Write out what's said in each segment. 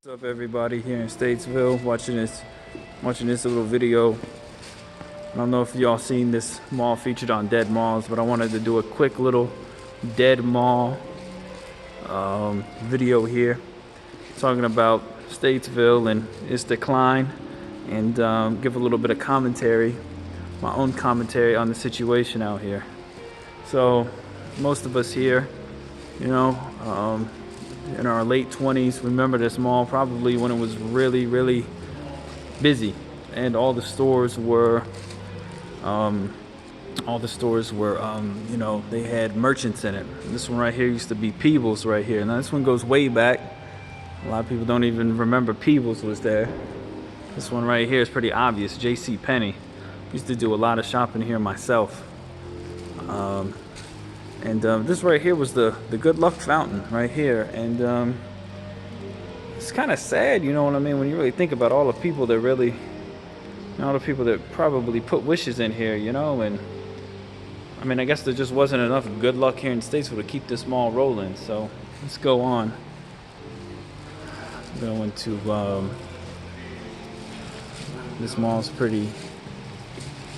What's up, everybody here in Statesville watching this little video. I don't know if y'all seen this mall featured on Dead Malls, but I wanted to do a quick little Dead Mall video here talking about Statesville and its decline, and give a little bit of commentary, my own commentary on the situation out here. So most of us here, you know, in our late 20s remember this mall probably when it was really busy, and all the stores were you know, they had merchants in it. This one right here used to be Peebles right here. Now this one goes way back. A lot of people don't even remember Peebles was there. This one right here is pretty obvious, JCPenney. Used to do a lot of shopping here myself. And this right here was the Good Luck Fountain right here. And it's kind of sad, you know what I mean, when you really think about all the people that really, all the people that probably put wishes in here, you know. And I mean, I guess there just wasn't enough good luck here in Statesville to keep this mall rolling. So let's go on. Go into this mall's pretty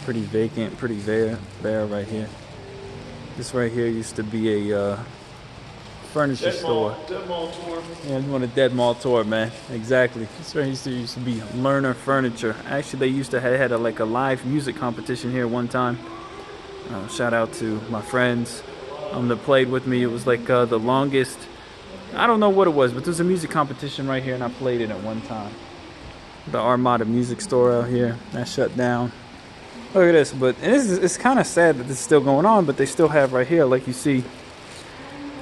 vacant, pretty bare right here. This right here used to be a furniture store. Dead Mall tour. Yeah, you want a Dead Mall tour, man. Exactly. This right here used to be Lerner Furniture. Actually, they used to had like a live music competition here one time. Shout out to my friends that played with me. It was like the longest, I don't know what it was, but there was a music competition right here, and I played it at one time. The Armada Music Store out here, that shut down. Look at this, but it's kind of sad that this is still going on, but they still have right here, like you see,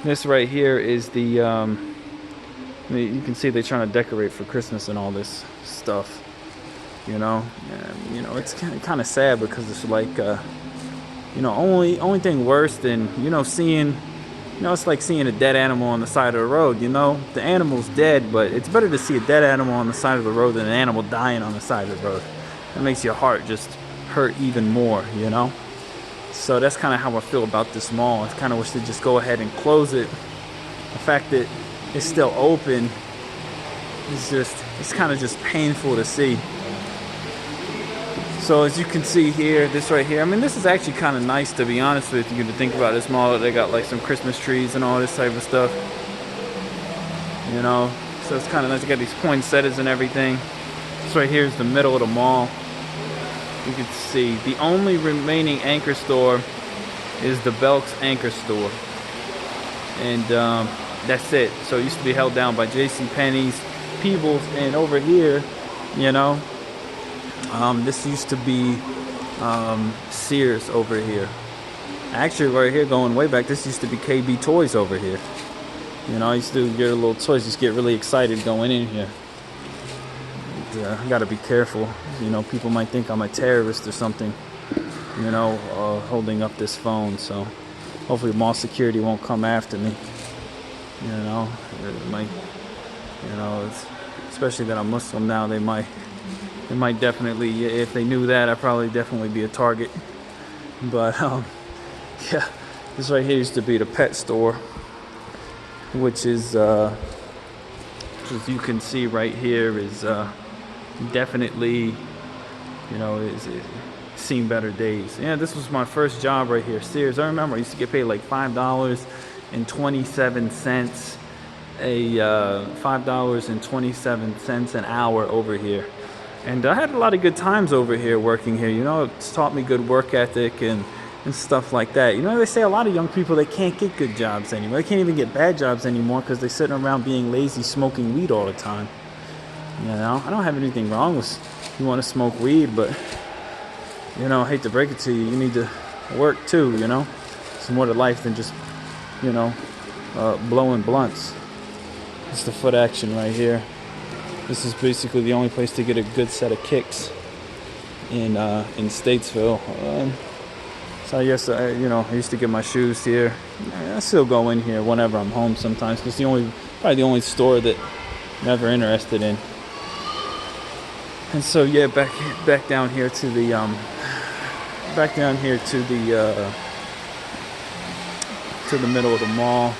this right here is the, you can see they're trying to decorate for Christmas and all this stuff, you know. And, you know, it's kind of sad because it's like, you know, only thing worse than, you know, seeing, you know, it's like seeing a dead animal on the side of the road, you know. The animal's dead, but it's better to see a dead animal on the side of the road than an animal dying on the side of the road. That makes your heart just hurt even more, you know. So that's kind of how I feel about this mall. I kind of wish they'd just go ahead and close it. The fact that it's still open is just, it's kind of just painful to see. So as you can see here, this right here, I mean, this is actually kind of nice, to be honest with you, to think about this mall. They got like some Christmas trees and all this type of stuff, you know. So it's kind of nice. They got these poinsettias and everything. This right here is the middle of the mall. You can see the only remaining anchor store is the Belk's Anchor Store, and that's it. So it used to be held down by JCPenney's, Peebles, and over here, you know, this used to be Sears over here. Actually, right here, going way back, this used to be KB Toys over here. You know, I used to get a little toys, just get really excited going in here. I gotta be careful, you know, people might think I'm a terrorist or something, you know, holding up this phone. So hopefully mall security won't come after me, you know. It might, you know, especially that I'm Muslim now, they might definitely, if they knew that, I'd probably definitely be a target. But yeah, this right here used to be the pet store, which is as you can see right here is definitely, you know, it's seen better days. Yeah, this was my first job right here, Sears. I remember I used to get paid like $5.27 $5.27 an hour over here. And I had a lot of good times over here working here, you know. It's taught me good work ethic and stuff like that. You know, they say a lot of young people, they can't get good jobs anymore. They can't even get bad jobs anymore because they're sitting around being lazy, smoking weed all the time. You know, I don't have anything wrong with you want to smoke weed, but, you know, I hate to break it to you, you need to work too, you know. It's more to life than just, you know, blowing blunts. It's the Foot Action right here. This is basically the only place to get a good set of kicks in Statesville. So I guess, you know, I used to get my shoes here. I still go in here whenever I'm home sometimes. It's probably the only store that I'm ever interested in. And so yeah, back down here to the middle of the mall.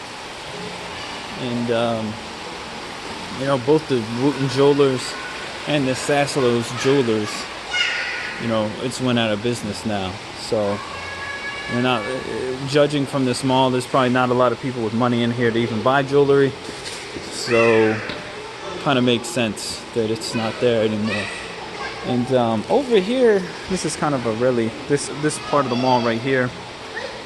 And You know, both the Wooten Jewelers and the Sassolos Jewelers, you know, it's went out of business now. So, you're not judging from this mall. There's probably not a lot of people with money in here to even buy jewelry. So, kind of makes sense that it's not there anymore. And over here, this is kind of a really this part of the mall right here.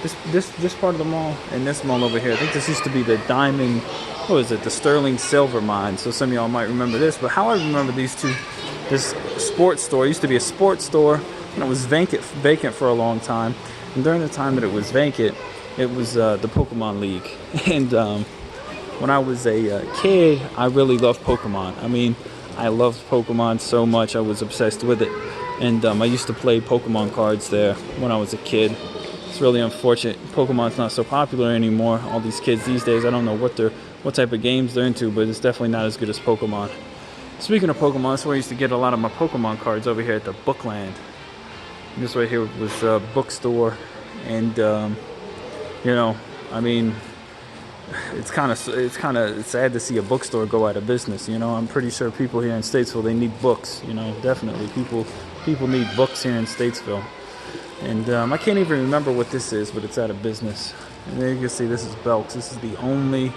This part of the mall and this mall over here. I think this used to be the Diamond. What was it? The Sterling Silver Mine. So some of y'all might remember this. But how I remember these two, this sports store used to be a sports store, and it was vacant for a long time. And during the time that it was vacant, it was the Pokemon League. And when I was a kid, I really loved Pokemon. I mean, I loved Pokemon so much. I was obsessed with it. And I used to play Pokemon cards there when I was a kid. It's really unfortunate. Pokemon's not so popular anymore. All these kids these days, I don't know what type of games they're into, but it's definitely not as good as Pokemon. Speaking of Pokemon, that's where I used to get a lot of my Pokemon cards over here at the Bookland. This right here was a bookstore, and you know, I mean, it's kind of sad to see a bookstore go out of business. You know, I'm pretty sure people here in Statesville, they need books. You know, definitely people need books here in Statesville. And I can't even remember what this is, but it's out of business. And there you can see this is Belk's. This is the only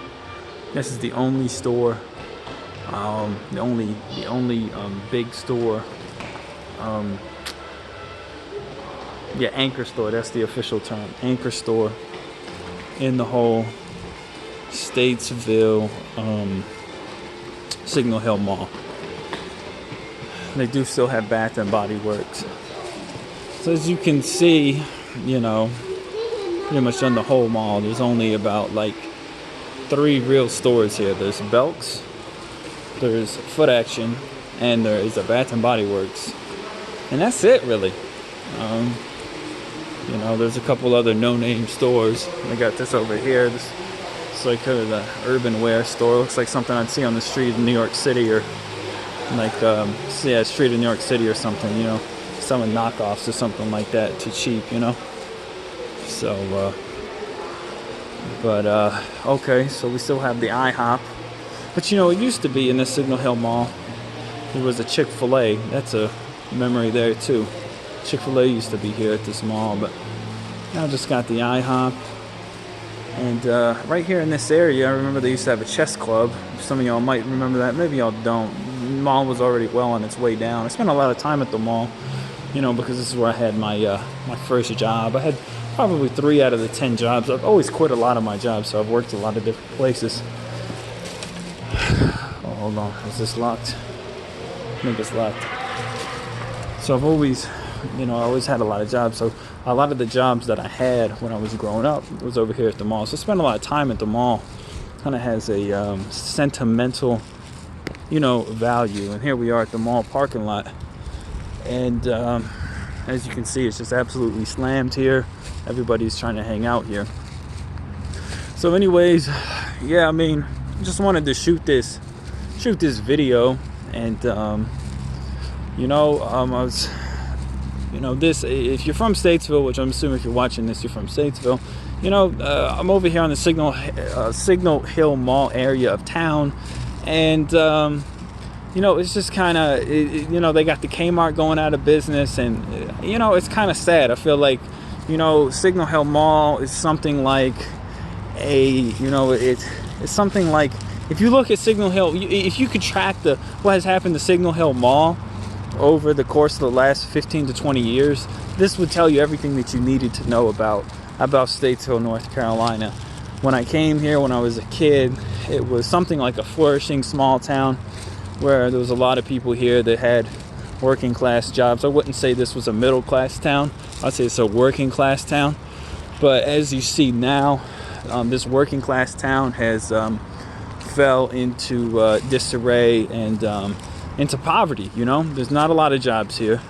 store, the only big store. Yeah, anchor store. That's the official term. Anchor store in the whole Statesville Signal Hill Mall. They do still have Bath and Body Works. So as you can see, you know, pretty much on the whole mall, there's only about like 3 real stores here. There's Belk's, there's Foot Action, and there is a Bath and Body Works. And that's it, really. You know, there's a couple other no-name stores. They got this over here. This is like the urban wear store. Looks like something I'd see on the street in New York City, or like, street in New York City or something, you know. Selling knockoffs or something like that too cheap, you know. So, okay, so we still have the IHOP. But you know, it used to be in the Signal Hill Mall, there was a Chick-fil-A. That's a memory there too. Chick-fil-A used to be here at this mall, but now I just got the IHOP. And right here in this area, I remember they used to have a chess club. Some of y'all might remember that, maybe y'all don't. The mall was already well on its way down. I spent a lot of time at the mall, you know, because this is where I had my my first job. I had probably 3 out of the 10 jobs. I've always quit a lot of my jobs, so I've worked a lot of different places. Oh, hold on. Is this locked? I think it's locked. So I've always, you know, I always had a lot of jobs. So a lot of the jobs that I had when I was growing up was over here at the mall. So I spent a lot of time at the mall. Kind of has a sentimental, you know, value. And here we are at the mall parking lot. And as you can see, it's just absolutely slammed here. Everybody's trying to hang out here. So anyways, yeah, I mean, just wanted to shoot this video. And you know, I was, you know, this, if you're from Statesville, which I'm assuming if you're watching this, you're from Statesville, you know, I'm over here on the Signal Hill Mall area of town. And you know, it's just kind of, you know, they got the Kmart going out of business, and, you know, it's kind of sad. I feel like, you know, Signal Hill Mall is something like you know, it's something like, if you look at Signal Hill, if you could track what has happened to Signal Hill Mall over the course of the last 15 to 20 years, this would tell you everything that you needed to know about Statesville, North Carolina. When I came here when I was a kid, it was something like a flourishing small town, where there was a lot of people here that had working class jobs. I wouldn't say this was a middle class town. I'd say it's a working class town. But as you see now, this working class town has fell into disarray and into poverty. You know, there's not a lot of jobs here,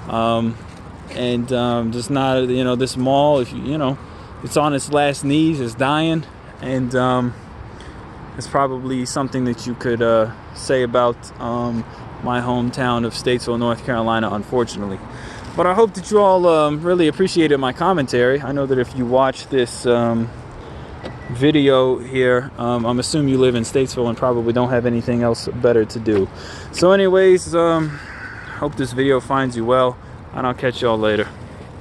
and there's not, you know, this mall, if you know, it's on its last knees, it's dying, and it's probably something that you could say about my hometown of Statesville, North Carolina, unfortunately. But I hope that you all really appreciated my commentary. I know that if you watch this video here. I'm assuming you live in Statesville and probably don't have anything else better to do. So anyways, hope this video finds you well, and I'll catch y'all later.